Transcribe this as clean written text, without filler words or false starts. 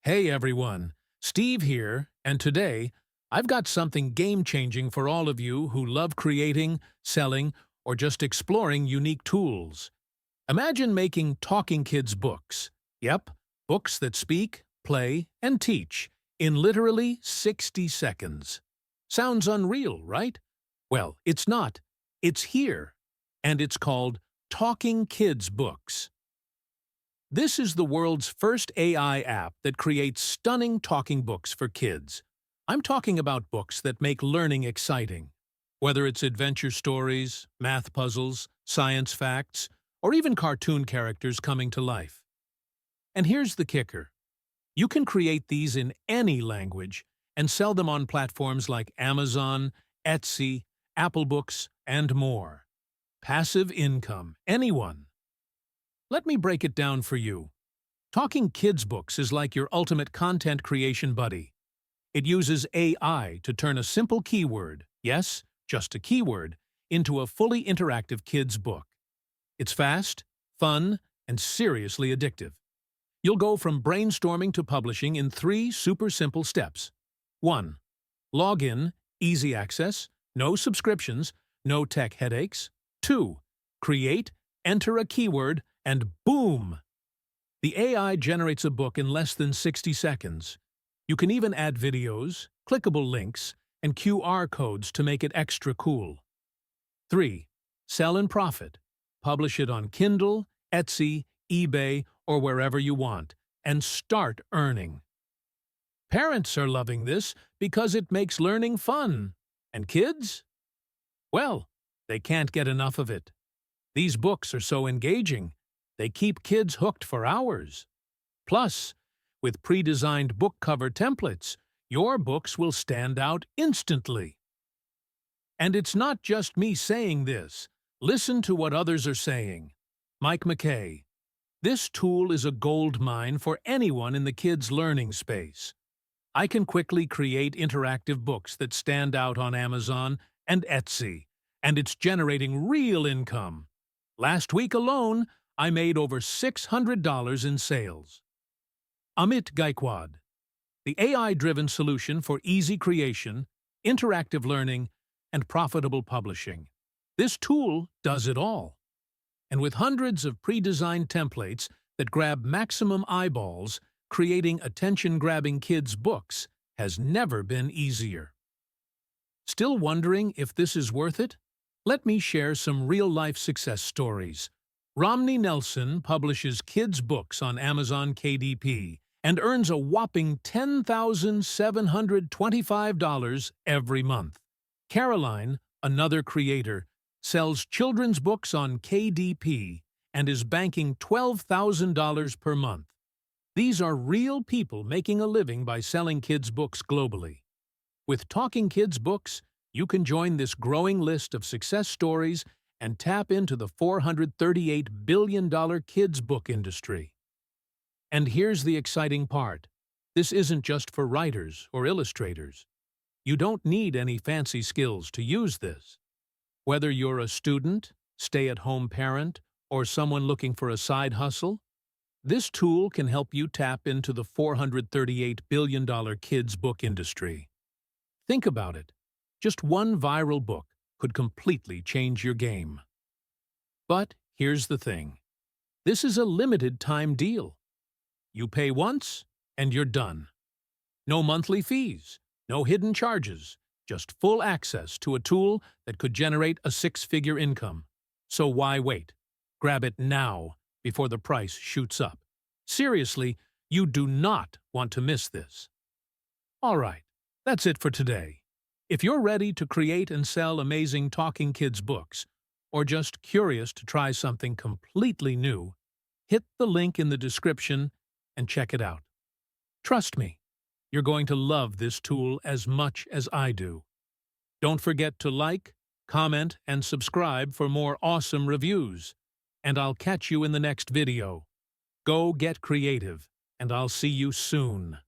Hey everyone, Steve here, and today I've got something game-changing for all of you who love creating, selling, or just exploring unique tools. Imagine making talking kids books. Yep, books that speak, play, and teach in literally 60 seconds. Sounds unreal, right? Well, it's not. It's here, and it's called Talking Kids Books. This is the world's first AI app that creates stunning talking books for kids. I'm talking about books that make learning exciting. Whether it's adventure stories, math puzzles, science facts, or even cartoon characters coming to life. And here's the kicker. You can create these in any language and sell them on platforms like Amazon, Etsy, Apple Books, and more. Passive income, anyone. Let me break it down for you. Talking Kids Books is like your ultimate content creation buddy. It uses AI to turn a simple keyword, yes, just a keyword, into a fully interactive kids book. It's fast, fun, and seriously addictive. You'll go from brainstorming to publishing in 3 super simple steps. 1. Log in, easy access, no subscriptions, no tech headaches. 2. Create, enter a keyword, and boom! The AI generates a book in less than 60 seconds. You can even add videos, clickable links, and QR codes to make it extra cool. 3. Sell and profit. Publish it on Kindle, Etsy, eBay, or wherever you want, and start earning. Parents are loving this because it makes learning fun. And kids? Well, they can't get enough of it. These books are so engaging. They keep kids hooked for hours. Plus, with pre-designed book cover templates, your books will stand out instantly. And it's not just me saying this. Listen to what others are saying. Mike McKay. This tool is a gold mine for anyone in the kids' learning space. I can quickly create interactive books that stand out on Amazon and Etsy, and it's generating real income. Last week alone, I made over $600 in sales. Amit Gaikwad. The AI-driven solution for easy creation, interactive learning, and profitable publishing. This tool does it all. And with hundreds of pre-designed templates that grab maximum eyeballs, creating attention-grabbing kids' books has never been easier. Still wondering if this is worth it? Let me share some real-life success stories. Romney Nelson publishes kids' books on Amazon KDP and earns a whopping $10,725 every month. Caroline, another creator, sells children's books on KDP and is banking $12,000 per month. These are real people making a living by selling kids' books globally. With Talking Kids Books, you can join this growing list of success stories and tap into the $438 billion kids' book industry. And here's the exciting part. This isn't just for writers or illustrators. You don't need any fancy skills to use this. Whether you're a student, stay-at-home parent, or someone looking for a side hustle, this tool can help you tap into the $438 billion kids' book industry. Think about it. Just one viral book could completely change your game. But here's the thing. This is a limited-time deal. You pay once, and you're done. No monthly fees, no hidden charges, just full access to a tool that could generate a 6-figure income. So why wait? Grab it now before the price shoots up. Seriously, you do not want to miss this. All right, that's it for today. If you're ready to create and sell amazing Talking Kids books, or just curious to try something completely new, hit the link in the description and check it out. Trust me, you're going to love this tool as much as I do. Don't forget to like, comment, and subscribe for more awesome reviews. And I'll catch you in the next video. Go get creative, and I'll see you soon.